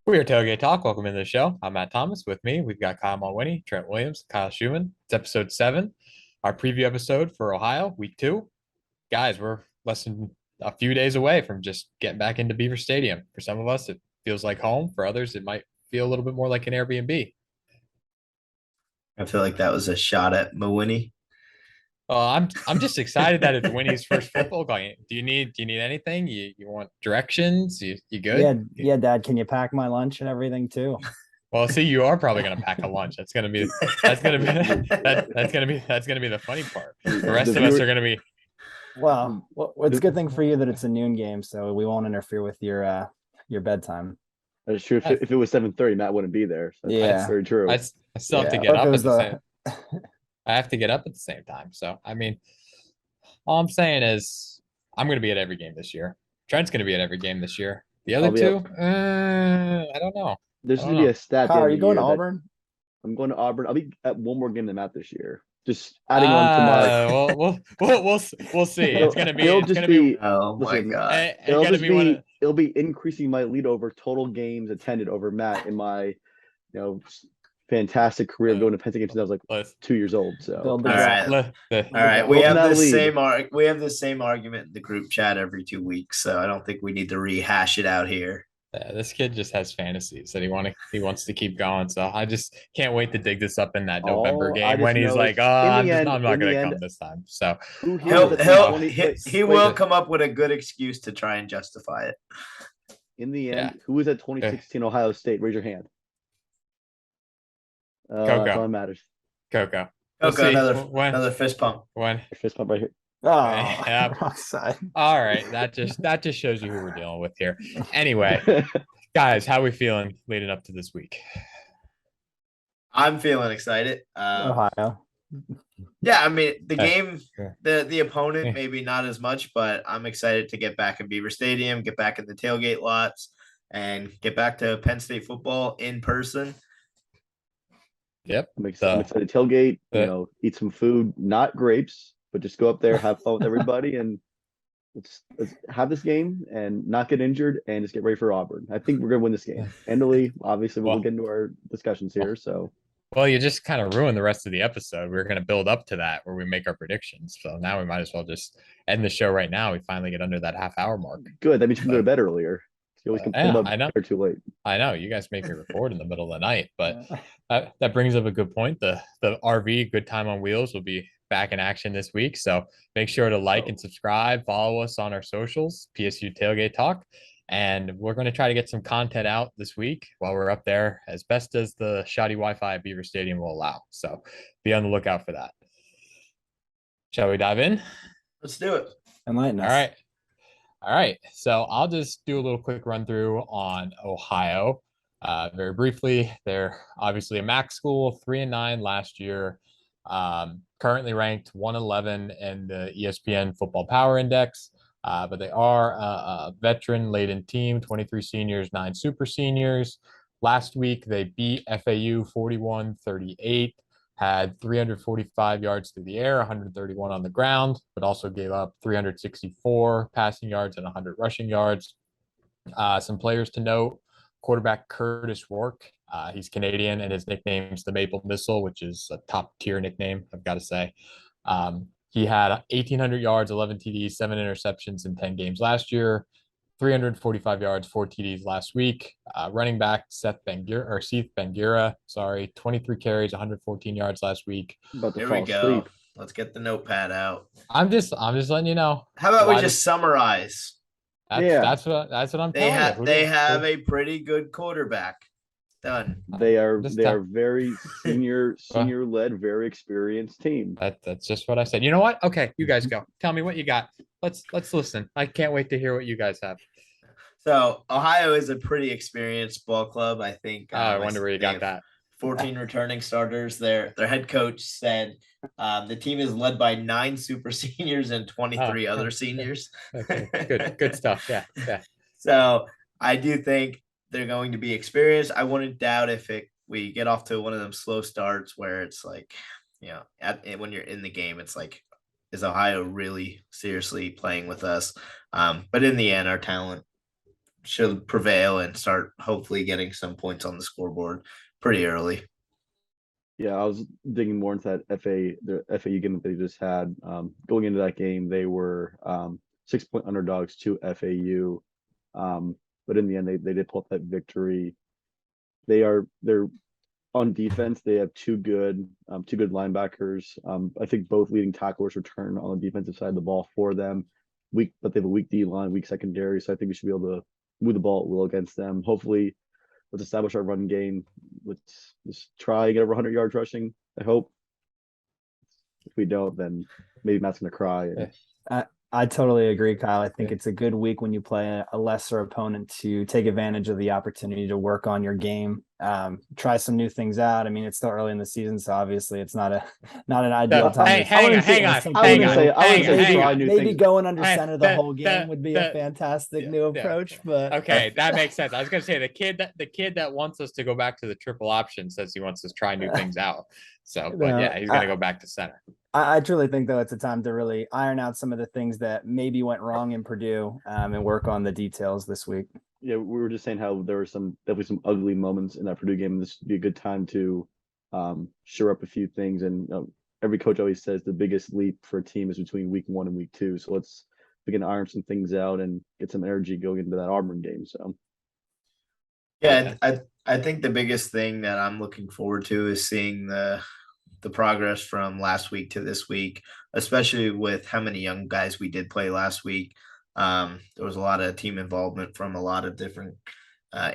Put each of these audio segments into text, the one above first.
We are Tailgate Talk. Welcome into the show. I'm Matt Thomas. With me, we've got Kyle Mulwiney, Trent Williams, Kyle Schumann. It's episode 7, our preview episode for Ohio, week 2. Guys, we're less than a few days away from just getting back into Beaver Stadium. For some of us, it feels like home. For others, it might feel a little bit more like an Airbnb. I feel like that was a shot at Mawinnie. I'm just excited that it's Winnie's first football game. Do you need anything? You want directions? You Yeah, good? yeah, Dad, can you pack my lunch and everything too? Well, see, you are probably going to pack a lunch. That's gonna be the funny part. The rest of us are going to be. Well, it's a good thing for you that it's a noon game, so we won't interfere with your bedtime. That's true. If it was 7:30, Matt wouldn't be there. So that's Yeah. very true. I still have to Yeah, get or if up it at was the same. I have to get up at the same time. So I mean, all I'm saying is I'm going to be at every game this year. Trent's going to be at every game this year. The other I'll be two, up. I don't know. There's I going don't to be know. a stat at the Kyle, end are of you the going to year that Auburn? I'm going to Auburn. I'll be at one more game than Matt this year. Just adding on to my. Well, we'll see. It's gonna be. It'll It's just gonna be. be. Oh my Listen, God. It's it'll gonna just be one of. be. It'll be increasing my lead over total games attended over Matt in my, fantastic career of going to Penn State games since I was like Let's 2 years old. So Build the All gap. right. let the. All right. We Welcome have to that the lead. same argument in the group chat every 2 weeks, so I don't think we need to rehash it out here. This kid just has fantasies that he wants to keep going. So I just can't wait to dig this up in that November all I game just when he's know like, is "Oh, I'm not in the gonna end, come this time." So who here was He'll at he'll 2020? he Wait, will come up with a good excuse to try and justify it. in the yeah, end, who was at 2016 Ohio State? Raise your hand. That's all Coco, that matters. Coco. We'll Okay, see another fist pump. when. Fist pump right here. Oh, Yeah. wrong side. All right, that just shows you who we're dealing with here. Anyway, guys, how we feeling leading up to this week? I'm feeling excited. Ohio. Yeah, I mean the Hey, game, sure. the opponent Yeah. maybe not as much, but I'm excited to get back in Beaver Stadium, get back in the tailgate lots, and get back to Penn State football in person. Yep. I'm excited to tailgate, eat some food, not grapes, but just go up there, have fun with everybody, and let's have this game and not get injured and just get ready for Auburn. I think we're gonna win this game. Handily, obviously, we'll Well, get into our discussions here. So well, you just kind of ruined the rest of the episode. We are going to build up to that where we make our predictions. So now we might as well just end the show right now. We finally get under that half-hour mark. good. That means you can go to bed earlier. You always complain Yeah, about I know. being too late. I know you guys make me record in the middle of the night, but that brings up a good point. The RV Good Time on Wheels will be back in action this week. So make sure to like and subscribe, follow us on our socials, PSU Tailgate Talk. And we're going to try to get some content out this week while we're up there as best as the shoddy Wi-Fi at Beaver Stadium will allow. So be on the lookout for that. Shall we dive in? Let's do it. Enlighten us. All right. All right. So I'll just do a little quick run through on Ohio. Very briefly, they're obviously a MAC school, 3-9 last year. Currently ranked 111 in the ESPN Football Power Index. But they are a veteran-laden team, 23 seniors, 9 super seniors. Last week, they beat FAU 41-38, had 345 yards through the air, 131 on the ground, but also gave up 364 passing yards and 100 rushing yards. Some players to note, quarterback Curtis Rourke. He's Canadian, and his nickname is the Maple Missile, which is a top-tier nickname, I've got to say. He had 1,800 yards, 11 TDs, 7 interceptions in 10 games last year, 345 yards, 4 TDs last week. Running back Seth Bangira, 23 carries, 114 yards last week. About to Here fall we go. asleep. Let's get the notepad out. I'm just letting you know. How about we just summarize? That's what I'm They telling you. they have a pretty good quarterback. Done. They are very senior led, very experienced team. That's just what I said. You know what? Okay, you guys go. Tell me what you got. Let's listen. I can't wait to hear what you guys have. So Ohio is a pretty experienced ball club. I think. I wonder where you got that. 14 returning starters. Their head coach said the team is led by 9 super seniors and 23 other seniors. Okay, good stuff. Yeah. So I do think they're going to be experienced. I wouldn't doubt if we get off to one of them slow starts where it's like, when you're in the game, it's like, is Ohio really seriously playing with us? But in the end, our talent should prevail and start hopefully getting some points on the scoreboard pretty early. Yeah, I was digging more into that the FAU game that they just had. Going into that game, they were 6-point underdogs to FAU. But in the end, they did pull up that victory. They're on defense. They have two good linebackers. I think both leading tacklers return on the defensive side of the ball for them. But they have a weak D line, weak secondary. So I think we should be able to move the ball at will against them. Hopefully, let's establish our run game. Let's just try and get over 100 yards rushing. I hope. If we don't, then maybe Matt's gonna cry. I totally agree, Kyle. I think it's a good week when you play a lesser opponent to take advantage of the opportunity to work on your game, try some new things out. I mean, it's still early in the season, so obviously it's not an ideal time. Hang on. Maybe going under center the whole game would be a fantastic new approach. But okay, that makes sense. I was gonna say the kid that wants us to go back to the triple option says he wants us to try new things out. So, but yeah, he's gonna go back to center. I truly think, though, it's a time to really iron out some of the things that maybe went wrong in Purdue and work on the details this week. Yeah, we were just saying how there were definitely some ugly moments in that Purdue game. This would be a good time to shore up a few things. And every coach always says the biggest leap for a team is between week 1 and week 2. So let's begin to iron some things out and get some energy going into that Auburn game. So yeah, I think the biggest thing that I'm looking forward to is seeing the progress from last week to this week, especially with how many young guys we did play last week. There was a lot of team involvement from a lot of different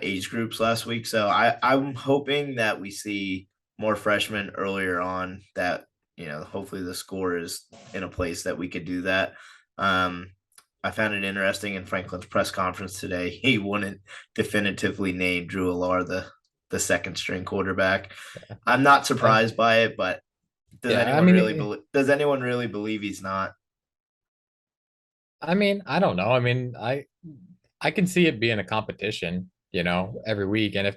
age groups last week. So I'm hoping that we see more freshmen earlier on, that, hopefully the score is in a place that we could do that. I found it interesting in Franklin's press conference today. He wouldn't definitively name Drew Allar the second string quarterback. I'm not surprised by it, but does anyone really believe he's not? I mean, I don't know. I mean, I can see it being a competition, every week. And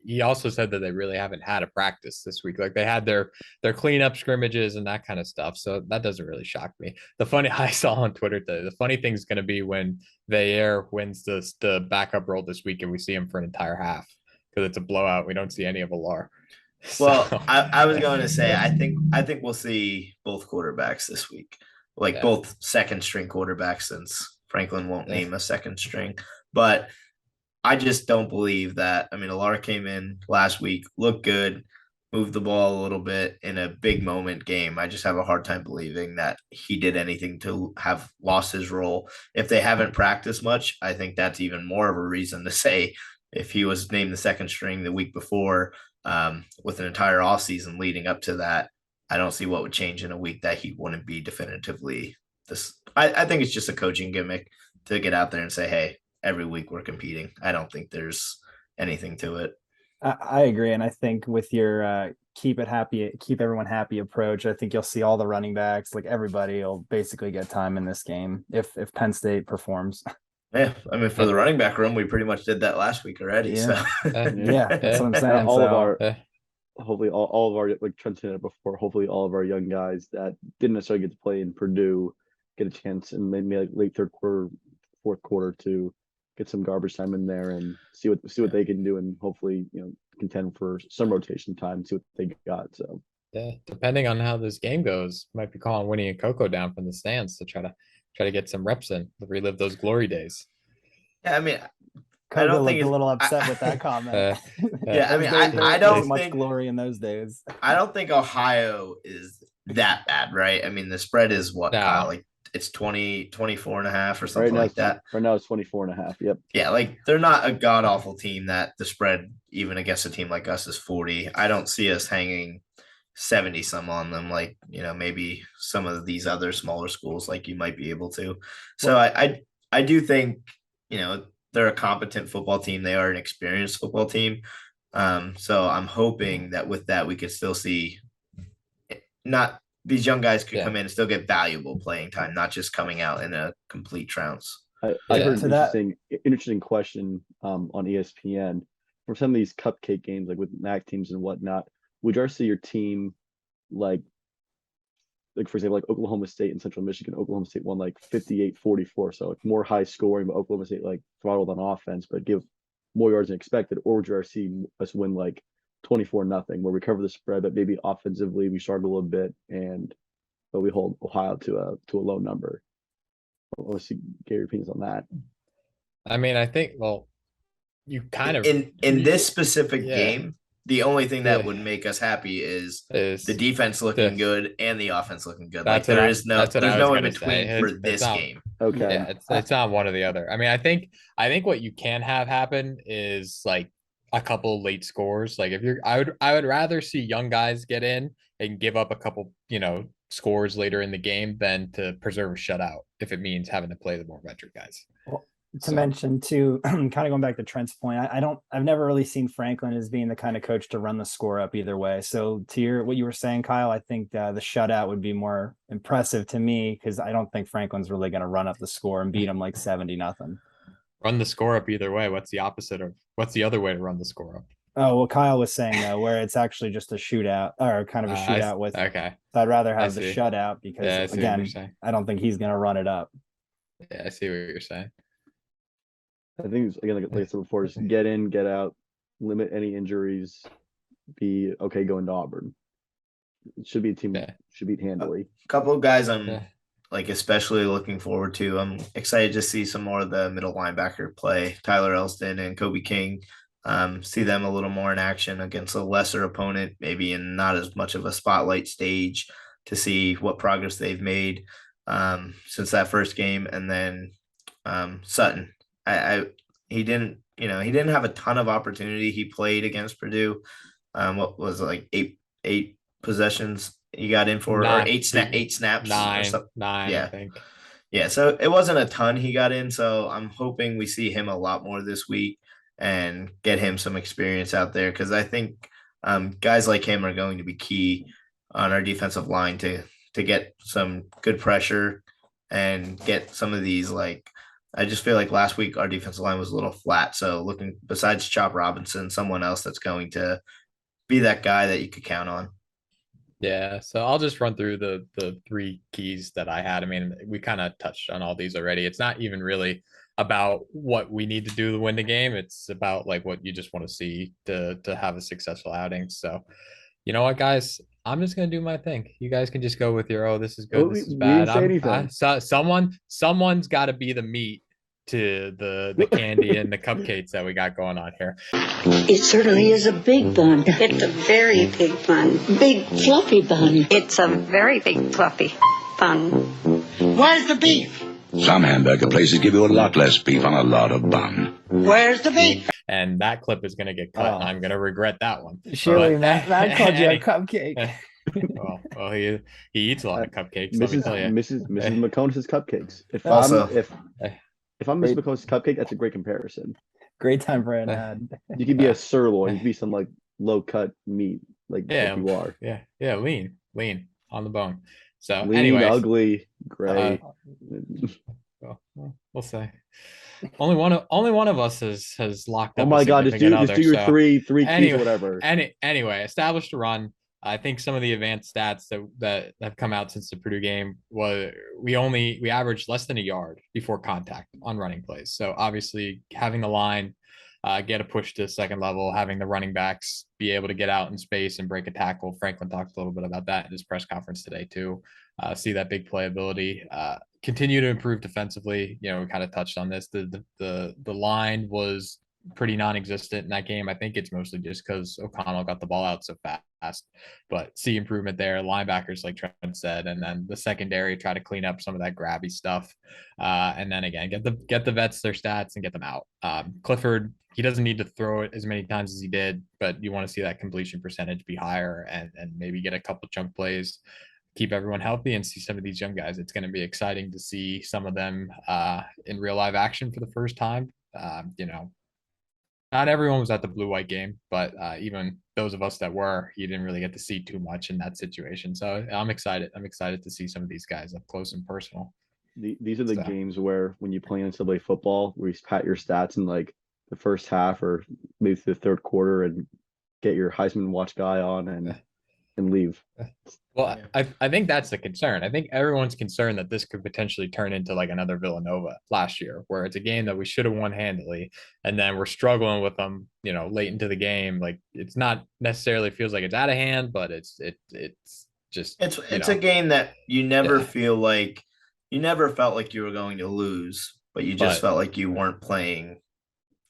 he also said that they really haven't had a practice this week. Like, they had their cleanup scrimmages and that kind of stuff. So that doesn't really shock me. I saw on Twitter today, the funny thing is going to be when Veillere wins the backup role this week and we see him for an entire half, because it's a blowout. We don't see any of Allar. Well, I was going to say, I think we'll see both quarterbacks this week, both second string quarterbacks, since Franklin won't name a second string. But I just don't believe that. I mean, Allar came in last week, looked good, moved the ball a little bit in a big moment game. I just have a hard time believing that he did anything to have lost his role. If they haven't practiced much, I think that's even more of a reason to say, if he was named the second string the week before, with an entire offseason leading up to that, I don't see what would change in a week that he wouldn't be definitively this. I think it's just a coaching gimmick to get out there and say, hey, every week we're competing. I don't think there's anything to it. I agree. And I think with your keep everyone happy approach, I think you'll see all the running backs, like everybody will basically get time in this game if Penn State performs. Yeah, I mean, for the running back room, we pretty much did that last week already. Yeah. So that's what I'm saying. Hopefully all of our, like Trent said before, hopefully all of our young guys that didn't necessarily get to play in Purdue get a chance in maybe like late third quarter, fourth quarter to get some garbage time in there and see what they can do, and hopefully contend for some rotation time, see what they got. So yeah, depending on how this game goes, might be calling Winnie and Coco down from the stands to try to get some reps in, to relive those glory days. Yeah, I mean, I don't think a little upset with that comment. Yeah, I mean, I don't think much glory in those days. I don't think Ohio is that bad, right? I mean, the spread is what, Kyle, like it's 24 and a half or something like that. Right now it's 24 and a half. Yep. Yeah, like they're not a god awful team that the spread, even against a team like us, is 40. I don't see us hanging 70 some on them, like, maybe some of these other smaller schools, like you might be able to. So I do think, they're a competent football team. They are an experienced football team. So I'm hoping that with that, we could still see these young guys could come in and still get valuable playing time, not just coming out in a complete trounce. I heard an interesting question on ESPN for some of these cupcake games, like with MAC teams and whatnot. Would you ever see your team like like for example, like Oklahoma State and Central Michigan. Oklahoma State won like 58-44, so like more high scoring, but Oklahoma State like throttled on offense, but give more yards than expected. Or would you rather see us win like 24-0, where we cover the spread, but maybe offensively we struggle a little bit, but we hold Ohio to a low number? Let's see, get your opinions on that. I mean, I think, well, you kind of in this specific yeah. game, the only thing that Yeah. would make us happy is is the defense looking this. good and the offense looking good. That's Like what there's I no was in gonna between say. for It's this not, game. Okay. yeah, it's not one or the other. I mean, I think what you can have happen is like a couple late scores. Like if you're, I would rather see young guys get in and give up a couple, scores later in the game than to preserve a shutout if it means having to play the more veteran guys. Well, to mention too, kind of going back to Trent's point, I've never really seen Franklin as being the kind of coach to run the score up either way. So to what you were saying, Kyle, I think the shutout would be more impressive to me, because I don't think Franklin's really going to run up the score and beat him like 70-0. Run the score up either way. What's the other way to run the score up? Oh, well, Kyle was saying though, where it's actually just a shootout, or kind of a shootout with. Okay. So I'd rather have the shutout, because again, I don't think he's going to run it up. Yeah, I see what you're saying. I think it's, again, like I said before, just get in, get out, limit any injuries, be okay going to Auburn. It should be a team should beat handily. A couple of guys I'm like especially looking forward to. I'm excited to see some more of the middle linebacker play. Tyler Elston and Kobe King. See them a little more in action against a lesser opponent, maybe in not as much of a spotlight stage, to see what progress they've made since that first game. And then Sutton, he didn't have a ton of opportunity. He played against Purdue. What was it, like eight possessions he got in for, or eight snaps, nine, yeah, I think. Yeah, so it wasn't a ton he got in. So I'm hoping we see him a lot more this week and get him some experience out there, because I think guys like him are going to be key on our defensive line to get some good pressure and get some of these, like, I just feel like last week our defensive line was a little flat. So looking, besides Chop Robinson, someone else that's going to be that guy that you could count on. Yeah, so I'll just run through the three keys that I had. I mean, we kind of touched on all these already. It's not even really about what we need to do to win the game. It's about like what you just want to see to have a successful outing. So, you know what, guys? I'm just gonna do my thing. You guys can just go with your, oh, this is good, this is bad. Someone's got to be the meat to the candy and the cupcakes that we got going on here. It certainly is a big bun. It's a very big bun. Big fluffy bun. It's a very big fluffy bun. Where's the beef? Some hamburger places give you a lot less beef on a lot of bun. Where's the beef? And that clip is going to get cut, and I'm going to regret that one. Surely Matt called you a cupcake. well, he eats a lot of cupcakes. Let me tell you, Mrs. McComas' cupcakes. If I'm Mrs. McComas' cupcake, that's a great comparison. Great time for an ad. You could be a sirloin. You could be some like low cut meat, like you are. Yeah, lean on the bone. So lean, anyways, ugly, gray. We'll say only one of us has locked up. Oh my God! Just do your three keys or whatever. Anyway, established a run. I think some of the advanced stats that have come out since the Purdue game was we averaged less than a yard before contact on running plays. So obviously having the line get a push to second level, having the running backs be able to get out in space and break a tackle. Franklin talked a little bit about that in his press conference today too. See that big playability. Continue to improve defensively. We kind of touched on this. The line was pretty non-existent in that game. I think it's mostly just because O'Connell got the ball out so fast, but see improvement there. Linebackers, like Trent said, and then the secondary, try to clean up some of that grabby stuff. And then again, get the vets their stats and get them out. Clifford, he doesn't need to throw it as many times as he did, but you want to see that completion percentage be higher and maybe get a couple chunk plays, keep everyone healthy, and see some of these young guys. It's going to be exciting to see some of them in real live action for the first time. Not everyone was at the blue-white game, but even those of us that were, you didn't really get to see too much in that situation. So I'm excited. I'm excited to see some of these guys up close and personal. These are the games where when you play NCAA football, where you pat your stats in like the first half or maybe the third quarter and get your Heisman watch guy on and and leave. Well, I think that's the concern. I think everyone's concerned that this could potentially turn into like another Villanova last year, where it's a game that we should have won handily, and then we're struggling with them, late into the game. Like it's not necessarily feels like it's out of hand, but it's just it's a game that you never feel like you never felt like you were going to lose, but you just felt like you weren't playing.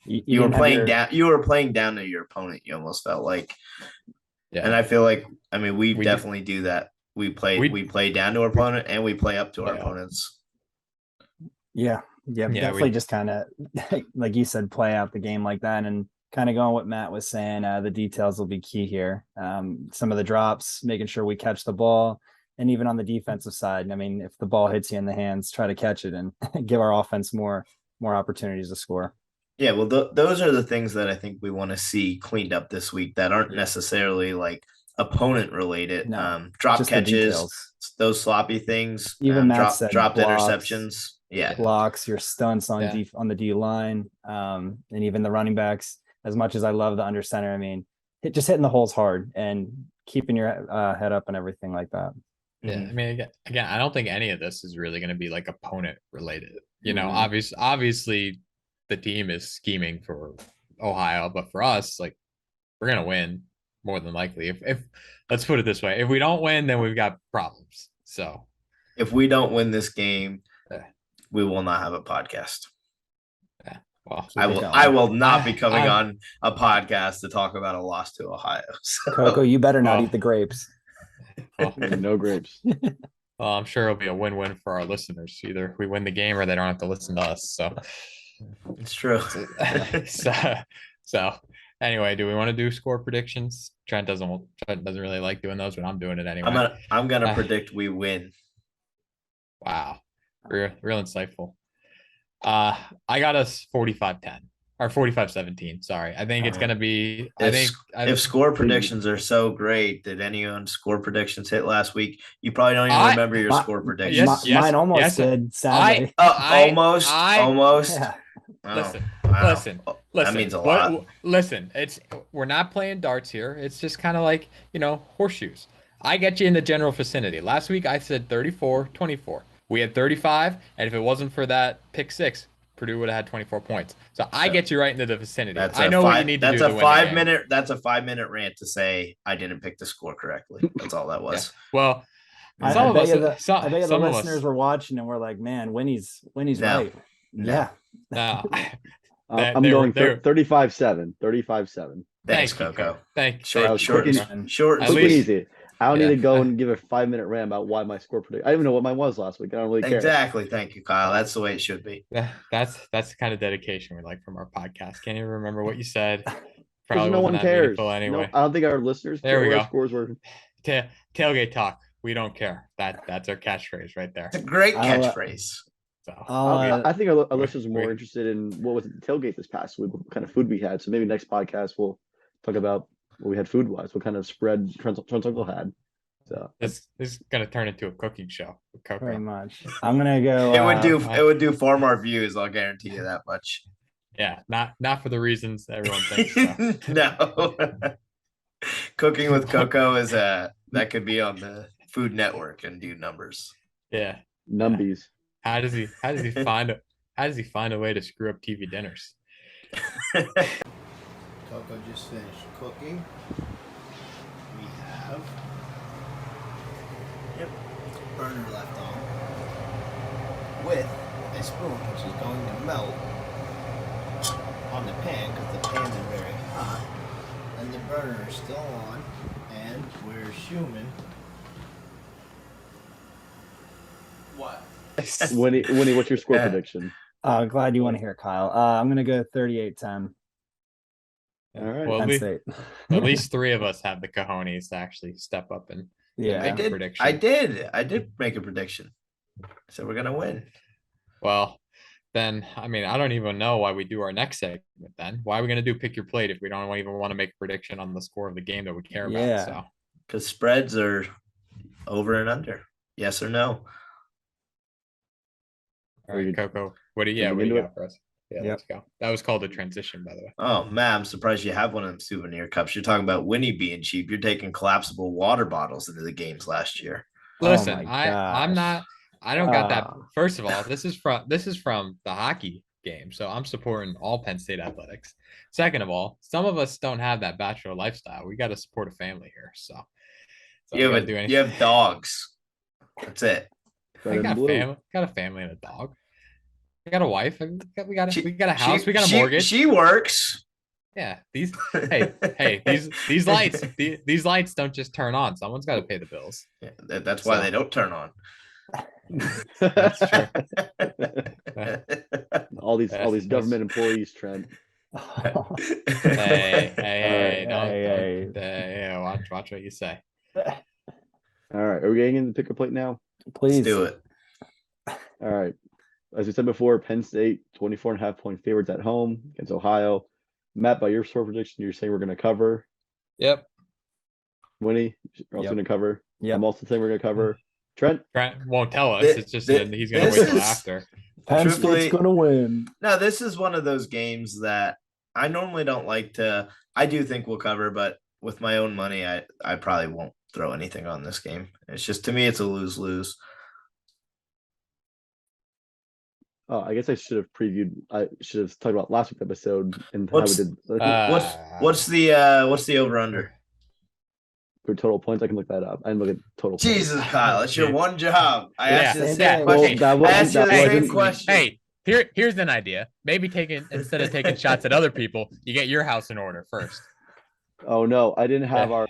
You were playing down. You were playing down to your opponent. You almost felt like. Yeah. And I feel like, we definitely do that. We play down to our opponent and we play up to our opponents. Yeah. Definitely just kind of, like you said, play out the game like that. And kind of going what Matt was saying, the details will be key here. Some of the drops, making sure we catch the ball. And even on the defensive side, if the ball hits you in the hands, try to catch it and give our offense more opportunities to score. Yeah, well, those are the things that I think we want to see cleaned up this week that aren't necessarily like opponent related. No, drop catches, those sloppy things, even Matt said dropped blocks, interceptions. Yeah, blocks, your stunts on on the D line, and even the running backs. As much as I love the under center, just hitting the holes hard and keeping your head up and everything like that. Yeah, again, I don't think any of this is really going to be like opponent related. Obviously the team is scheming for Ohio, but for us, like we're gonna win more than likely. If let's put it this way, if we don't win, then we've got problems. So if we don't win this game, we will not have a podcast. Yeah, well, I will not be coming on a podcast to talk about a loss to Ohio. So. Coco, you better not eat the grapes. No grapes. Well, I'm sure it'll be a win-win for our listeners. Either we win the game or they don't have to listen to us. So it's true. so anyway, do we want to do score predictions? Trent doesn't really like doing those, but I'm doing it anyway. I'm gonna predict we win. Wow, real insightful. I got us 45-10 or 45-17. Sorry, I think it's gonna be. If score predictions are so great, did anyone score predictions hit last week? You probably don't even remember your score predictions. Mine almost did. Sadly, almost. Yeah. Listen. That means a lot. Listen, we're not playing darts here. It's just kind of like, horseshoes. I get you in the general vicinity. Last week I said 34-24. We had 35, and if it wasn't for that pick six, Purdue would have had 24 points. So I get you right into the vicinity. I know what you need to do. That's a 5-minute rant to say I didn't pick the score correctly. That's all that was. Yeah. Well, I bet you the listeners were watching and we're like, man, Winnie's right. Yeah. No. I'm going 35-7. 35-7. Thanks, Coco. Thanks. Short and easy. I don't need to go and give a 5-minute rant about why my score prediction. I don't even know what mine was last week. I don't really care. Exactly. Thank you, Kyle. That's the way it should be. That's the kind of dedication we like from our podcast. Can't even remember what you said. Probably no one cares. Anyway. No, I don't think our listeners care what our scores were. Tailgate Talk. We don't care. That's our catchphrase right there. It's a great catchphrase. I think our listeners are more interested in what was it, the tailgate this past week, what kind of food we had. So maybe next podcast we'll talk about what we had food wise, what kind of spread Trent's uncle had. So this is gonna turn into a cooking show. Very much. I'm gonna go. It would do far more views. I'll guarantee you that much. Yeah, not for the reasons everyone thinks. So. No. Cooking with Coco is that could be on the Food Network and do numbers. Yeah, numbies. How does he find a way to screw up TV dinners? Coco just finished cooking. We have burner left on with a spoon, which is going to melt on the pan because the pan is very hot, and the burner is still on, and we're assuming what? Winnie, what's your score prediction? Glad you want to hear it, Kyle. I'm going to go 38-10. All right. Well, at least three of us have the cojones to actually step up and make a prediction. I did make a prediction. So we're going to win. Well, then, I don't even know why we do our next segment then. Why are we going to do Pick Your Plate if we don't even want to make a prediction on the score of the game that we care about? So, because spreads are over and under. Yes or no? All right, Coco. What do you got for us? Yeah, Yep. let's go. That was called a transition, by the way. Oh, man, I'm surprised you have one of them souvenir cups. You're talking about Winnie being cheap. You're taking collapsible water bottles into the games last year. Listen, my I'm gosh. not. I don't got that. Ah. First of all, this is from the hockey game, so I'm supporting all Penn State athletics. Second of all, some of us don't have that bachelor lifestyle. We got to support a family here, so You I got to have, do anything. you have dogs. That's it. I got a family and a dog. I got a wife. We got a house. We got a mortgage. She works. Yeah. These lights. These lights don't just turn on. Someone's got to pay the bills. Yeah, that's why they don't turn on. That's true. all these government employees, Trent. Hey, watch what you say. All right, are we getting in the picker plate now? Please Let's do it. All right. As we said before, Penn State 24.5-point favorites at home against Ohio. Matt, by your score prediction, you're saying we're going to cover. Yep. Winnie, you're also going to cover. Yep. I'm also saying we're going to cover. Trent won't tell us. It's just that he's going to wait till after. Penn State's going to win. No, this is one of those games that I normally don't like to. I do think we'll cover, but with my own money, I probably won't throw anything on this game. It's just, to me, it's a lose-lose. Oh, I guess I should have previewed. I should have talked about last week's episode and What's- how we did. What's the over/under? For total points, I can look that up. I didn't look at total. Jesus, points. Kyle, it's your one job. I asked you the Yeah. same Well, question. that I asked you the same wasn't- question. Hey, here's an idea. Maybe instead of taking shots at other people, you get your house in order first. Oh no, I didn't have our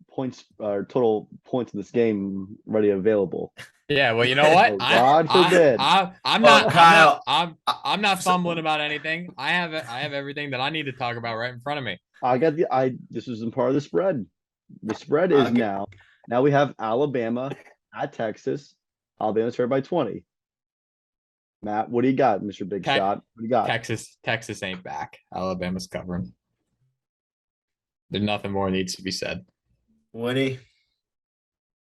points, our total points in this game ready available. Yeah, well, you know what? Oh, God forbid. I'm Well, not, Kyle, I'm not fumbling about anything. I have everything that I need to talk about right in front of me. This was in part of the spread. The spread is Okay. now we have Alabama at Texas. Alabama's favored by 20. Matt, what do you got, Mr. Big Shot? What do you got? Texas ain't back. Alabama's covering. There's nothing more needs to be said. Winnie,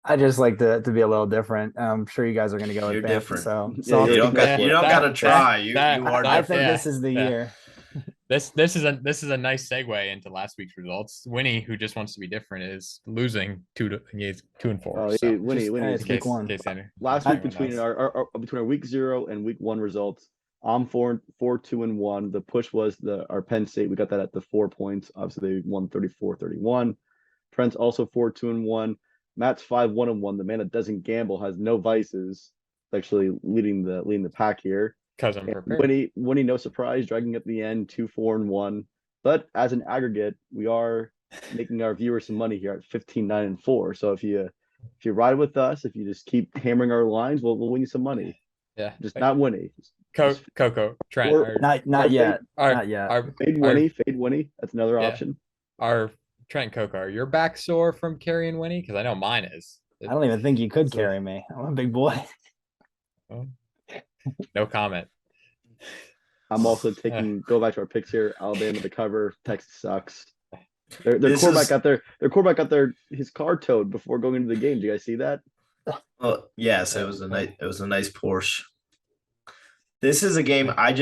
I just like to be a little different. I'm sure you guys are going to go with You're Bama, different. So Yeah, you don't that- gotta try. You are I different. think this is the year. This is a nice segue into last week's results. Winnie, who just wants to be different, is losing 2-4. Oh, So, Winnie, it's week one. last week between our week 0 and week 1 results, I'm 4-2-1. The push was our Penn State. We got that at the 4 points. Obviously, they won 34-31. Trent's also 4-2-1. Matt's 5-1-1. The man that doesn't gamble, has no vices, actually leading the pack here. Because I'm prepared. Winnie, no surprise, dragging at the end 2-4-1. But as an aggregate, we are making our viewers some money here at 15-9-4. So if you ride with us, if you just keep hammering our lines, we'll win you some money. Yeah, Just not Winnie. Coco, Trent, Or- Not yet. our, Not yet. our, Fade Winnie. That's another Yeah. option. our Trent Coco, are your back sore from carrying Winnie? Because I know mine is. I don't even think you could carry me. I'm a big boy. No comment. I'm also go back to our picks here. Alabama to cover. Texas sucks. Their This quarterback is- got his car towed before going into the game. Do you guys see that? Well, yes, it was a nice Porsche. This is a game I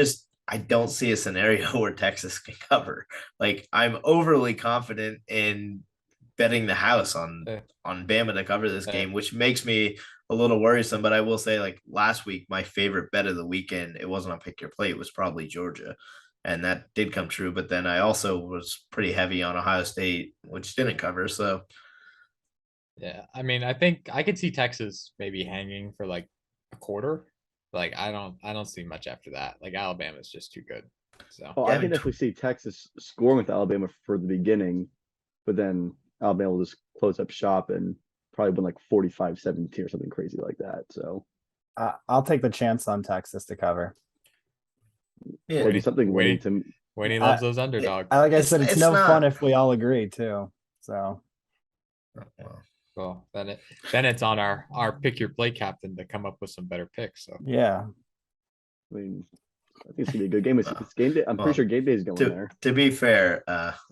don't see a scenario where Texas can cover. Like, I'm overly confident in betting the house on Bama to cover this game, which makes me a little worrisome. But I will say, like, last week, my favorite bet of the weekend, it wasn't on Pick Your Plate, it was probably Georgia. And that did come true. But then I also was pretty heavy on Ohio State, which didn't cover. So Yeah, I mean, I think I could see Texas maybe hanging for like a quarter. Like, I don't see much after that. Like, Alabama's just too good. So Oh, Yeah, I can definitely see Texas scoring with Alabama for the beginning, but then Alabama will just close up shop and probably win like 45-17 or something crazy like that. So I'll take the chance on Texas to cover. yeah, maybe something Winnie- winning to Winnie loves those underdogs. Like I said, it's no not- fun if we all agree too. So Well, then it's on our pick your play captain to come up with some better picks. So yeah, I mean, I think it's gonna be a good game. It's game day. I'm pretty sure game day is going there. to be fair,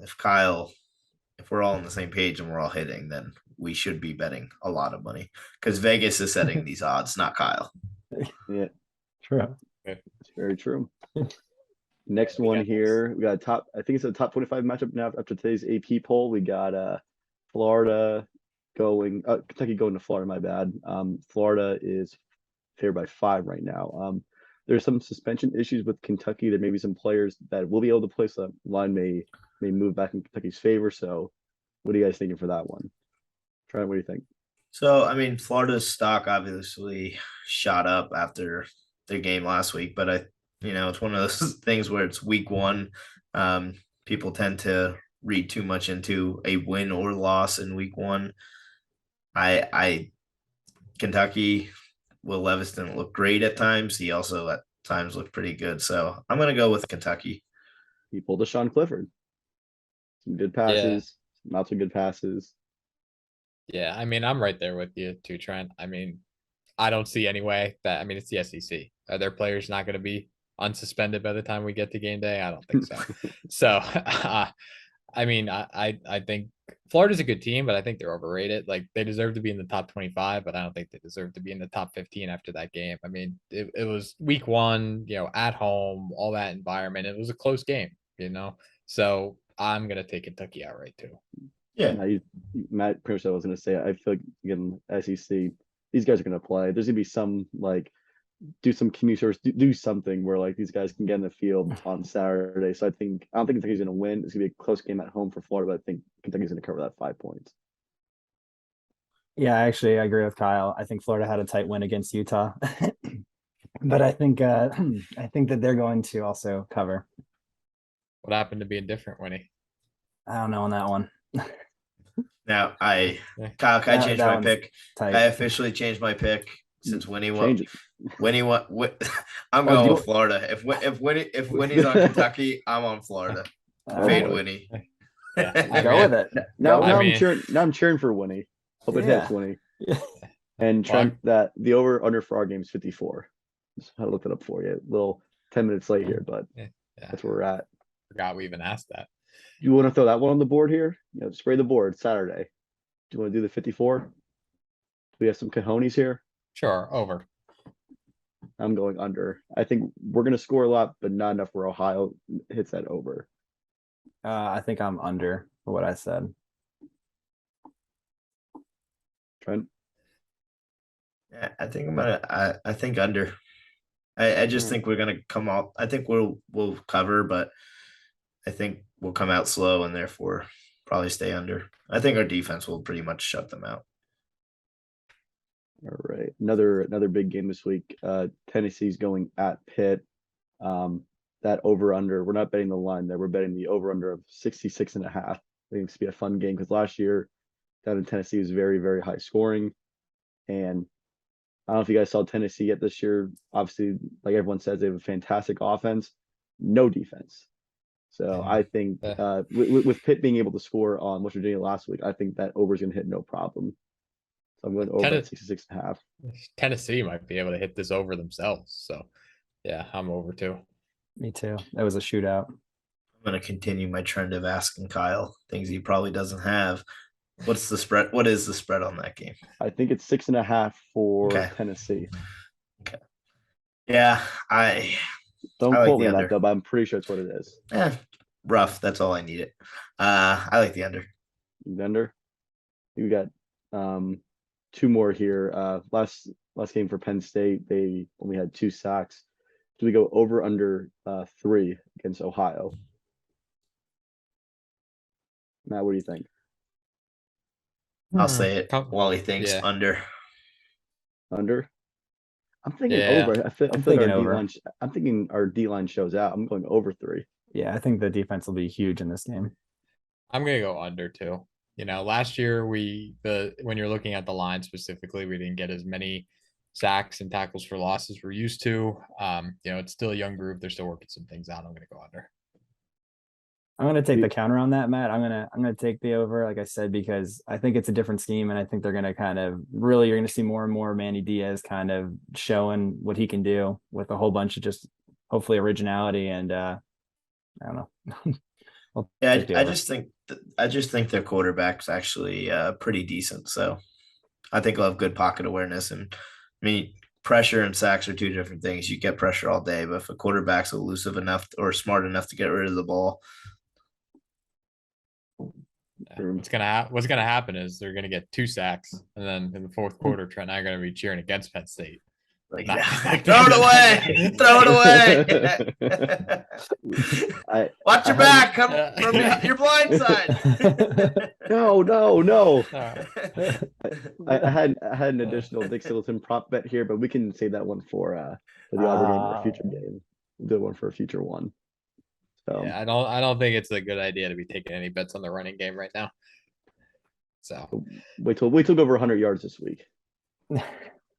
if we're all on the same page and we're all hitting, then we should be betting a lot of money because Vegas is setting these odds, not Kyle. Yeah, true. it's very true. Next one here, we got I think it's a top 25 matchup now after today's AP poll. We got Florida Kentucky going to Florida, my bad. Florida is favored by 5 right now. There's some suspension issues with Kentucky. There may be some players that will be able to play, so the line may move back in Kentucky's favor. So what are you guys thinking for that one? Trent, what do you think? So, I mean, Florida's stock obviously shot up after their game last week, but it's one of those things where it's week 1. People tend to read too much into a win or loss in week 1. Kentucky, Will Levis didn't look great at times. He also at times looked pretty good. So I'm going to go with Kentucky. He pulled a Sean Clifford. Some good passes, not so good passes. Yeah, I mean, I'm right there with you too, Trent. I mean, I don't see any way that, I mean, it's the SEC. Are their players not going to be unsuspended by the time we get to game day? I don't think so. So, I mean, I think Florida's a good team, but I think they're overrated. Like, they deserve to be in the top 25, but I don't think they deserve to be in the top 15 after that game. I mean, it was week 1, at home, all that environment. It was a close game, So I'm going to take Kentucky outright too. Yeah. Matt, pretty much I was going to say, I feel like again, SEC, these guys are going to play. There's going to be some do some commuters, do something where these guys can get in the field on Saturday. So I don't think Kentucky's going to win. It's going to be a close game at home for Florida, but I think Kentucky's going to cover that 5 points. Yeah, actually, I agree with Kyle. I think Florida had a tight win against Utah, but I think that they're going to also cover. What happened to being different, Winnie? I don't know on that one. Now, Kyle, can I change my pick? Tight. I officially changed my pick since Winnie won. I'm going with Florida. If Winnie's on Kentucky, I'm on Florida. Fade Winnie. Yeah, go with it. Now I'm cheering for Winnie. Hope it hits Winnie. Yeah. And Trent, that the over under for our game is 54. Just had to look it up for you. A little 10 minutes late here, but that's where we're at. Forgot we even asked that. Do you want to throw that one on the board here? Spray the board Saturday. Do you want to do the 54? Do we have some cojones here? Sure, over. I'm going under. I think we're going to score a lot, but not enough where Ohio hits that over. I think I'm under for what I said. Trent? Yeah, I think I think under. I just think we're gonna come out. I think we'll cover, but I think we'll come out slow and therefore probably stay under. I think our defense will pretty much shut them out. All right. Another big game this week. Tennessee's going at Pitt. That over under, we're not betting the line there. We're betting the over under of 66.5. I think it's gonna be a fun game because last year down in Tennessee was very, very high scoring. And I don't know if you guys saw Tennessee yet this year. Obviously, like everyone says, they have a fantastic offense, no defense. So I think with Pitt being able to score on West Virginia last week, I think that over is going to hit no problem. So I'm going over at 66.5. Tennessee might be able to hit this over themselves. So yeah, I'm over too. Me too. That was a shootout. I'm going to continue my trend of asking Kyle things he probably doesn't have. What's the spread? What is the spread on that game? I think it's 6.5 for Tennessee. Okay. Yeah, don't quote me on that though, but I'm pretty sure it's what it is. Yeah, rough. That's all I needed. I like the under. The under. We got 2 more here. Last game for Penn State, they only had 2 sacks. Do we go over under 3 against Ohio? Matt, what do you think? I'll say it. Wally thinks under. Under? I'm thinking over. I'm thinking our D-line. I'm thinking our D-line shows out. I'm going over 3. Yeah, I think the defense will be huge in this game. I'm gonna go under too. Last year when you're looking at the line specifically, we didn't get as many sacks and tackles for losses we're used to. It's still a young group. They're still working some things out. I'm gonna go under. I'm going to take the counter on that, Matt. I'm going to take the over, like I said, because I think it's a different scheme, and I think they're going to you're going to see more and more Manny Diaz kind of showing what he can do with a whole bunch of just hopefully originality and I don't know. I just think their quarterback's actually pretty decent. So I think they'll have good pocket awareness, and I mean pressure and sacks are two different things. You get pressure all day, but if a quarterback's elusive enough or smart enough to get rid of the ball, what's gonna happen is they're gonna get 2 sacks, and then in the fourth quarter, Trent and I are gonna be cheering against Penn State. like, Nah. throw it away, throw it away. Watch your back, come from your blind side. No. Uh, I had an additional Dick Singleton prop bet here, but we can save that one for the Auburn game or a future game. We'll do one for a future one. So yeah, I don't think it's a good idea to be taking any bets on the running game right now. So wait till we go over 100 yards this week.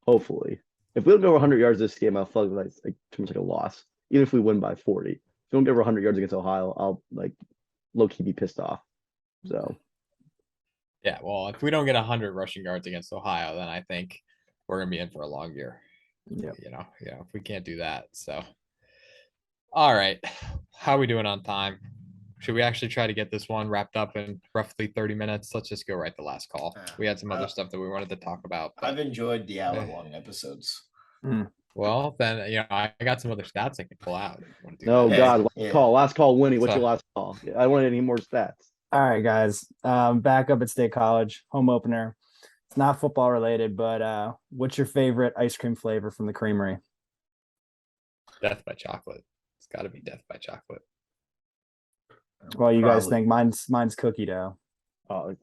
Hopefully, if we don't go over 100 yards this game, I'll feel like it's like too much like a loss. Even if we win by 40, if we don't get over 100 yards against Ohio, I'll like low key be pissed off. So yeah, well, if we don't get 100 rushing yards against Ohio, then I think we're gonna be in for a long year. Yeah. You know, if we can't do that. So all right. How are we doing on time? Should we actually try to get this one wrapped up in roughly 30 minutes? Let's just go right to last call. We had some other stuff that we wanted to talk about. I've enjoyed the hour-long episodes. Well, then, I got some other stats I can pull out. No, God, last call, Winnie. What's So- your last call? I don't want any more stats. All right, guys. Back up at State College, home opener. It's not football related, but what's your favorite ice cream flavor from the creamery? Death by chocolate. It's got to be death by chocolate. Well, you guys Probably. think mine's cookie dough. Oh,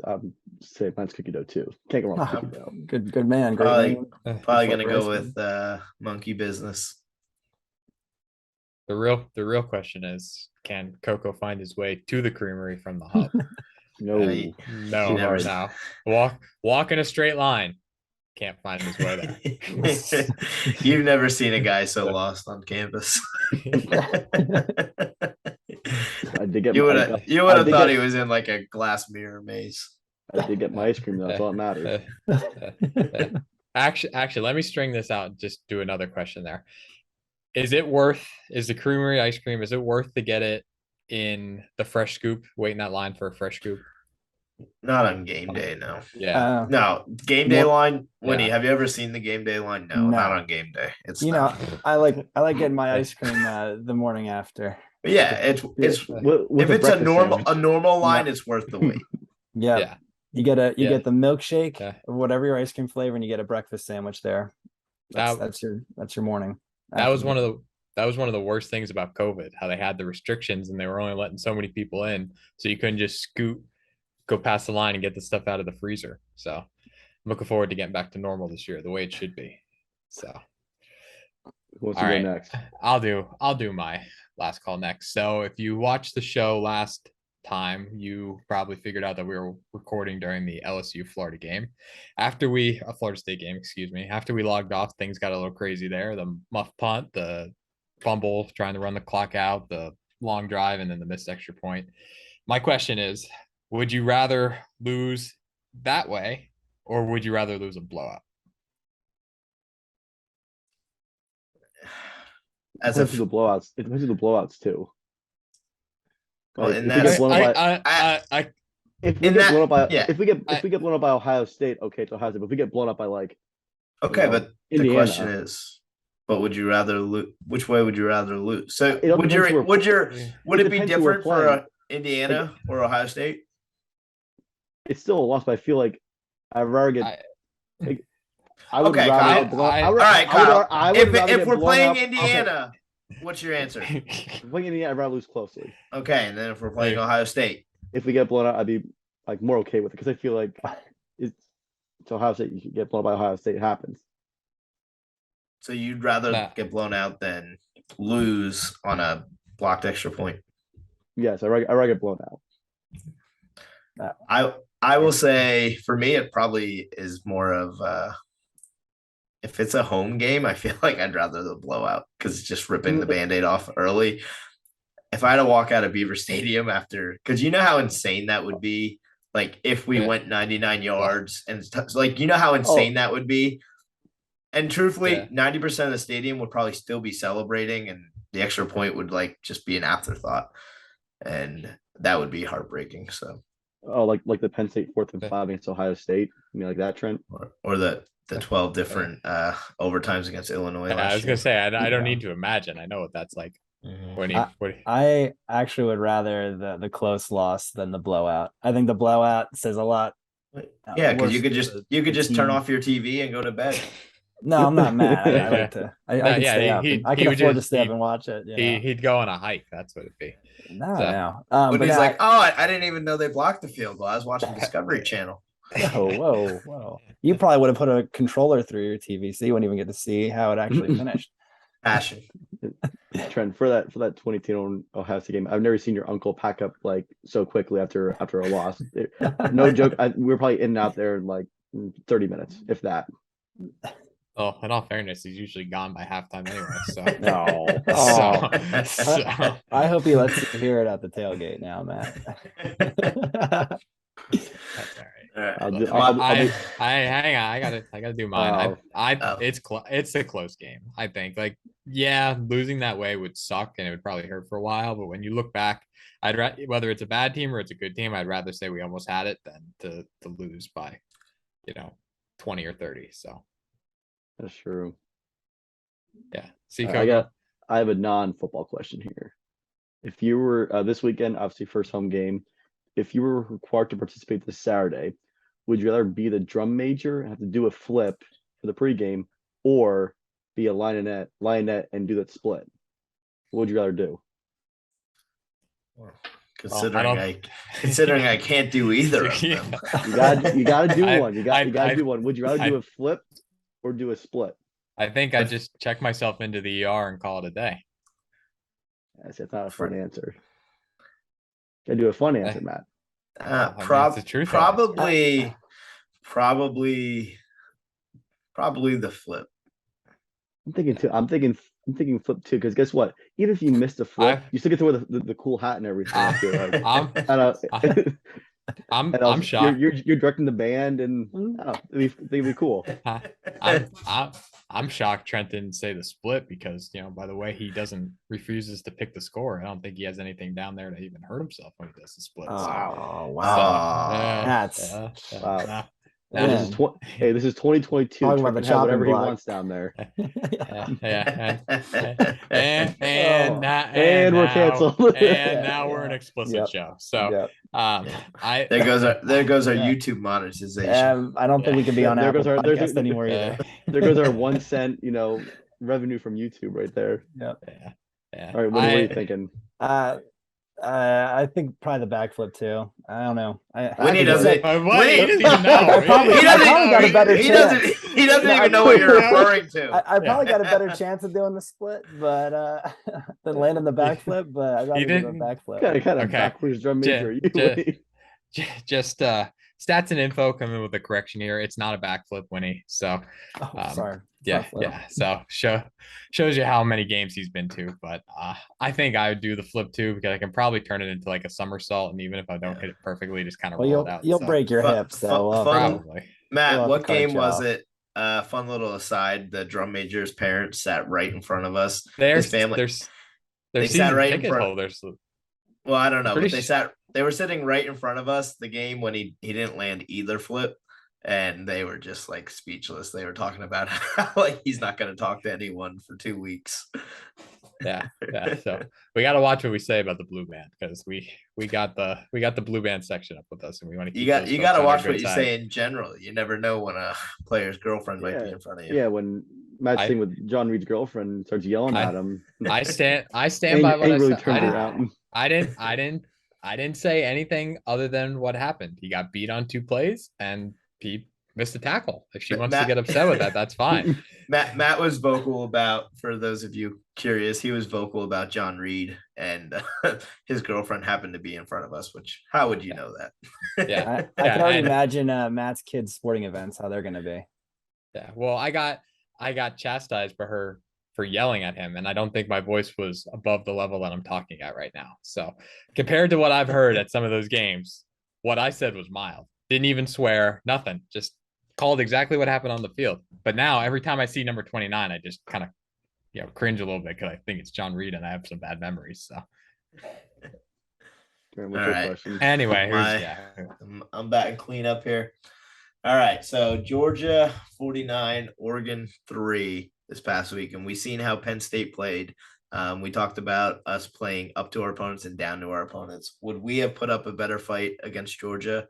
say mine's cookie dough too. Can't go wrong with cookie dough. Good man. Great Probably- name. Probably gonna Flavor go ice cream. with monkey business. The real question is, can Coco find his way to the creamery from the hub? No, He No, never- no. Walk in a straight line. Can't find his way there. You've never seen a guy so lost on campus. I did get You would my, have I did thought get- he was in like a glass mirror maze. I did get my ice cream though. That's all that matters. Actually, let me string this out and just do another question there. Is the creamery ice cream, is it worth to get it in the fresh scoop, waiting that line for a fresh scoop? Not on game day, no. Yeah. No, game day Well, line. Winnie, yeah. have you ever seen the game day line? No, No. not on game day. It's You not. know, I like getting my ice cream the morning after. But yeah, it's With if it's a breakfast sandwich. normal line, it's worth the wait. Yeah. Yeah. You get the milkshake Yeah. or whatever your ice cream flavor, and you get a breakfast sandwich there. That- That's your morning. That was one of the worst things about COVID, how they had the restrictions and they were only letting so many people in. So you couldn't just go past the line and get the stuff out of the freezer. So I'm looking forward to getting back to normal this year, the way it should be. So Who wants all to right. go next? I'll do my last call next. So if you watched the show last time, you probably figured out that we were recording during the LSU Florida game. Florida State game, excuse me. After we logged off, things got a little crazy there. The muff punt, the fumble trying to run the clock out, the long drive, and then the missed extra point. My question is, would you rather lose that way or would you rather lose a blowout? It depends on the blowouts. It depends on the blowouts too. Well, Like, and if we get blown up by- if we in get that- blown up by yeah. if we get blown up by Ohio State, okay, it's Ohio State. But if we get blown up by like Okay, know, but Indiana. the question is, but would you rather lose? Which way would you rather lose? So It all would depends who would it be depends who we're different for playing. Indiana or Ohio State? it's still a loss, but I feel like I'd rather get. I would Okay, rather Kyle. get blown. All right, Kyle. I would rather If get we're blown playing up- Indiana, what's your answer? Okay, if we're playing Indiana, I'd rather lose closely. Okay, and then if we're playing Hey. Ohio State, If we get blown out, I'd be like more okay with it because I feel like it's Ohio State. You should get blown up by Ohio State. It happens. so you'd rather Nah. get blown out than lose on a blocked extra point. Yes, I rather get blown out. I will say for me it probably is more of if it's a home game, I feel like I'd rather the blowout because it's just ripping the Band-Aid off early. If I had to walk out of Beaver Stadium after, because you know how insane that would be, like if we Yeah. went 99 yards and like you know how insane that would be. And truthfully, Yeah. 90% of the stadium would probably still be celebrating, and the extra point would like just be an afterthought, and that would be heartbreaking. So, Oh, like the Penn State 4th and 5 against Ohio State. You mean like that, Trent? or the the 12 different overtimes against Illinois I last was year. gonna say I don't need to imagine. I know what that's like. When he, I actually would rather the close loss than the blowout. I think the blowout says a lot. Yeah, because you could just turn off your TV and go to bed. No, I'm not mad. I like to. I can stay up. I can afford to stay up and watch it. He'd go on a hike. That's what it'd be. No. But he's like, oh, I didn't even know they blocked the field goal. I was watching Discovery Channel. Whoa. You probably would have put a controller through your TV, so you wouldn't even get to see how it actually finished. Passion. Trent, for that 2010 Ohio State game, I've never seen your uncle pack up like so quickly after a loss. No joke. We were probably in and out there in like 30 minutes, if that. Oh, in all fairness, he's usually gone by halftime anyway. So I hope he lets you hear it at the tailgate now, Matt. That's all right. Hang on. I gotta do mine. It's a close game. I think losing that way would suck and it would probably hurt for a while. But when you look back, whether it's a bad team or it's a good team, I'd rather say we almost had it than to lose by, 20 or 30. So that's true. Yeah. I have a non-football question here. If you were this weekend, obviously first home game, if you were required to participate this Saturday, would you rather be the drum major and have to do a flip for the pregame, or be a lionette and do that split? What would you rather do? Considering I can't do either of them. You gotta do one. You gotta do one. Would you rather do a flip or do a split? I think I just check myself into the ER and call it a day. That's not a fun answer. Gotta do a fun answer, Matt. Probably the flip. I'm thinking flip too, because guess what? Even if you missed a flip, you still get to wear the cool hat and everything. I'm shocked. You're directing the band, and it'd be cool. I'm shocked Trent didn't say the split because, by the way, he refuses to pick the score. I don't think he has anything down there to even hurt himself when he does the split. Oh, wow. Wow. This is 2022. Talking about the chopping whatever block. He wants down there. And we're canceled. And now we're an explicit show. So there goes our YouTube monetization. I don't think we can be on Apple Podcast anymore either. There goes our 1 cent, revenue from YouTube right there. Yeah. All right, what are you thinking? I think probably the backflip too. I don't know. He doesn't even know. He doesn't even know what you're referring to. I probably got a better chance of doing the split, but than landing the backflip. But I'd rather do the backflip. Kind of backwards drum major. Just stats and info coming with a correction here. It's not a backflip, Winnie. So sorry. Yeah. So shows you how many games he's been to. But I think I would do the flip too, because I can probably turn it into like a somersault, and even if I don't hit it perfectly, just kind of roll it out. You'll break your hips. So probably. Matt, what game was it? Fun little aside: the drum major's parents sat right in front of us. His family. They sat right in front. Holders. Well, I don't know, but they were sitting right in front of us the game when he didn't land either flip, and they were just like speechless. They were talking about how he's not going to talk to anyone for 2 weeks. Yeah. So we got to watch what we say about the blue band, because we got the blue band section up with us, and we want to keep you got to watch what you say in general. You never know when a player's girlfriend might be in front of you. Yeah, when Matt's thing with John Reed's girlfriend starts yelling at him. I stand by what I said. I didn't say anything other than what happened. He got beat on 2 plays and he missed a tackle. If she wants to get upset with that, that's fine. Matt was vocal about, for those of you curious, he was vocal about John Reed, and his girlfriend happened to be in front of us, which, how would you know that? Yeah. I can already imagine Matt's kids' sporting events, how they're going to be. Yeah. Well, I got chastised for yelling at him, and I don't think my voice was above the level that I'm talking at right now. So compared to what I've heard at some of those games, what I said was mild. Didn't even swear, nothing. Just called exactly what happened on the field. But now every time I see number 29, I just kind of cringe a little bit, because I think it's John Reed and I have some bad memories. So all right. Anyway, I'm batting clean up here. All right. So Georgia 49, Oregon 3 this past week. And we seen how Penn State played. We talked about us playing up to our opponents and down to our opponents. Would we have put up a better fight against Georgia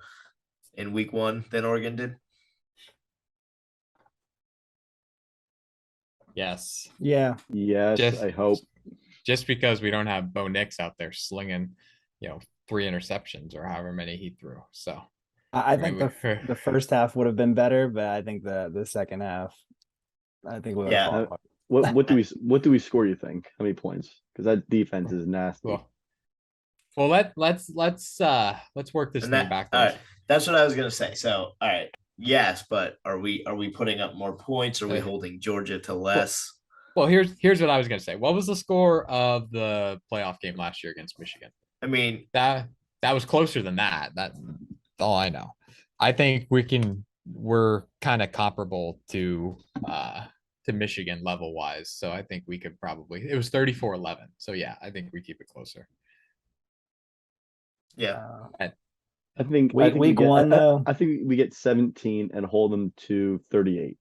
in week 1 than Oregon did? Yes. Yeah. Yes, I hope. Just because we don't have Bo Nix out there slinging, 3 interceptions or however many he threw. So I think the first half would have been better, but I think the second half, I think we would have fought. What do we score, you think? How many points? Because that defense is nasty. Well, let's work this thing backwards. All right, that's what I was gonna say. So, all right, yes, but are we putting up more points? Are we holding Georgia to less? Well, here's what I was gonna say. What was the score of the playoff game last year against Michigan? I mean, that was closer than that. That's all I know. I think we're kind of comparable to Michigan level wise. So I think we could probably, it was 34-11. So yeah, I think we keep it closer. Yeah. I think week 1 though. I think we get 17 and hold them to 38.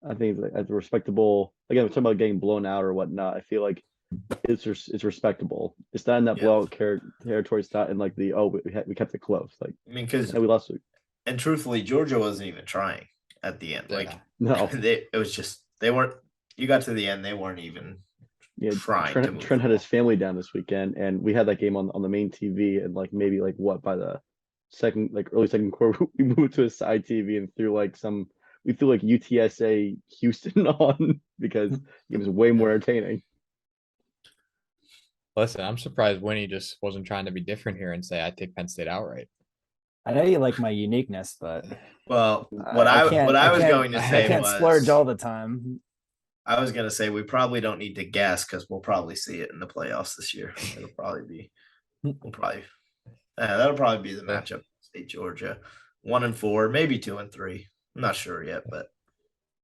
I think it's respectable. Again, we're talking about getting blown out or whatnot. I feel like it's respectable. It's not in that blowout territory. It's not in like we kept it close. Like, I mean, because we lost. And truthfully, Georgia wasn't even trying at the end. Like, no, it was just they weren't. You got to the end, they weren't even trying. Trent had his family down this weekend, and we had that game on the main TV, and like maybe like by the early second quarter, we moved to a side TV and threw like UTSA Houston on because it was way more entertaining. Listen, I'm surprised Winnie just wasn't trying to be different here and say I take Penn State outright. I know you like my uniqueness, but what I was going to say, I can't splurge all the time. I was going to say we probably don't need to guess because we'll probably see it in the playoffs this year. That'll probably be the matchup. State Georgia 1-4, maybe 2-3. I'm not sure yet, but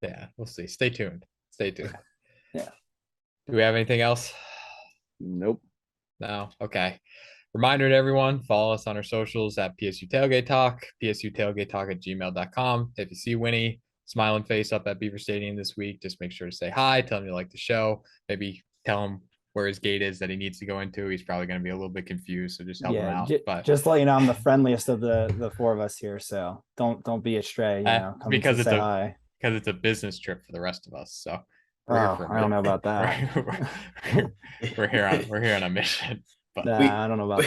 yeah, we'll see. Stay tuned. Yeah. Do we have anything else? Nope. No. Okay. Reminder to everyone, follow us on our socials at PSU Tailgate Talk, PSUTailgateTalk@gmail.com. If you see Winnie smiling face up at Beaver Stadium this week, just make sure to say hi, tell him you like the show, maybe tell him where his gate is that he needs to go into. He's probably going to be a little bit confused, so just help him out. But just let you know, I'm the friendliest of the 4 of us here, so don't be astray. Come because say hi. Because it's a business trip for the rest of us. So I don't know about that. we're here on a mission. But I don't know about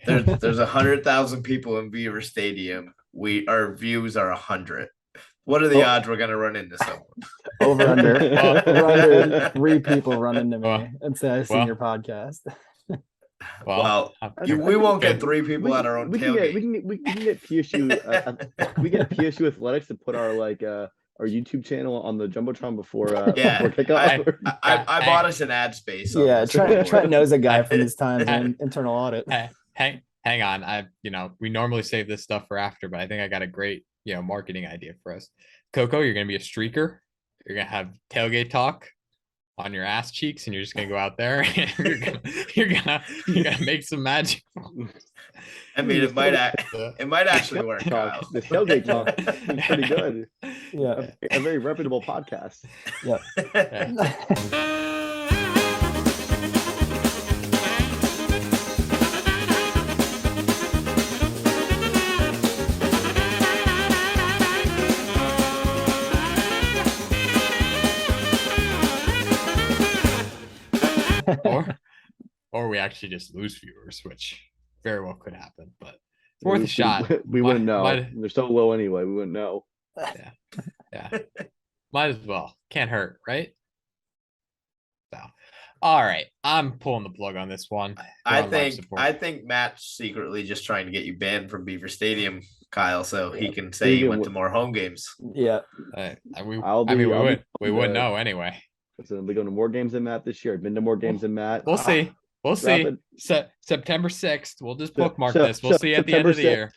that. There's 100,000 people in Beaver Stadium. Our views are 100. What are the odds we're gonna run into someone? Over under 3 people run into me and say I've seen your podcast. We won't get 3 people at our own tailgate. We can get PSU. We get PSU Athletics to put our our YouTube channel on the Jumbotron before kickoff. I bought us an ad space. Yeah, Trent knows a guy from his time in internal audit. Hang on. We normally save this stuff for after, but I think I got a great marketing idea for us. Coco, you're gonna be a streaker. You're gonna have tailgate talk on your ass cheeks, and you're just gonna go out there and you're gonna make some magic. I mean, it might actually work. The tailgate talk is pretty good. Yeah, a very reputable podcast. Yeah. or we actually just lose viewers, which very well could happen, but it's worth a shot. We wouldn't know. They're so low anyway. We wouldn't know. Yeah. Might as well. Can't hurt, right? So, all right. I'm pulling the plug on this one. I think Matt's secretly just trying to get you banned from Beaver Stadium, Kyle, so he can say he went to more home games. Yeah. We wouldn't know anyway. Listen, we're going to more games than Matt this year. I've been to more games than Matt. We'll see. We'll see. September 6th. We'll just bookmark this. We'll see at the end of the year.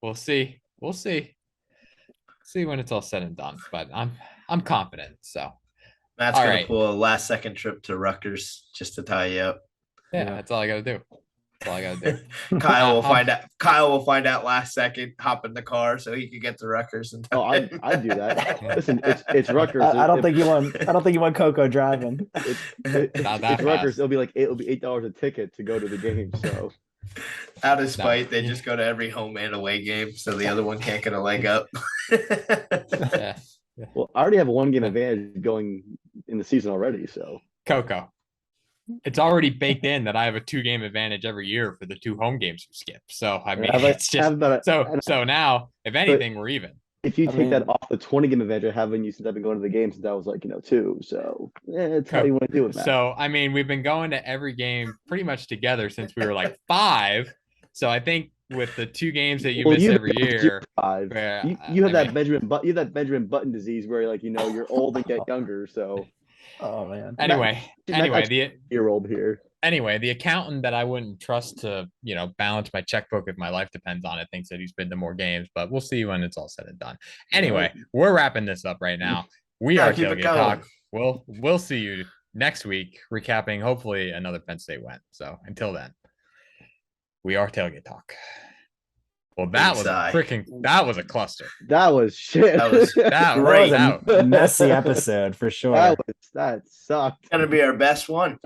We'll see. See when it's all said and done. But I'm confident. So Matt's gonna pull a last second trip to Rutgers just to tie you up. Yeah, that's all I gotta do. That's all I gotta do. Kyle will find out. Kyle will find out last second, hop in the car so he can get to Rutgers. And Oh, I'd do that. Listen, it's Rutgers. I don't think you want Coco driving. Not that It's Rutgers. fast. It'll be $8 a ticket to go to the game. So out of spite, they just go to every home and away game, so the other one can't get a leg up. Yeah. well, I already have a 1-game advantage going in the season already. So Coco. It's already baked in that I have a 2-game advantage every year for the 2 home games we skip. So I mean, it's just so now, if anything, we're even. If you take that off the 20-game advantage of having you since I've been going to the game since I was like 2, so it's how you want to do it, Matt. So I mean, we've been going to every game pretty much together since we were like 5. So I think with the 2 games that you miss every year, 5. You have that Benjamin Button disease where you're old and get younger. So. Oh man. Anyway, the year-old here. Anyway, the accountant that I wouldn't trust to, balance my checkbook if my life depends on it thinks that he's been to more games, but we'll see when it's all said and done. Anyway, we're wrapping this up right now. We are Tailgate Talk. We'll see you next week, recapping hopefully another Penn State win. So until then, we are Tailgate Talk. Well, that was a cluster. That was shit. That was a messy episode for sure. That sucked. Gonna be our best one.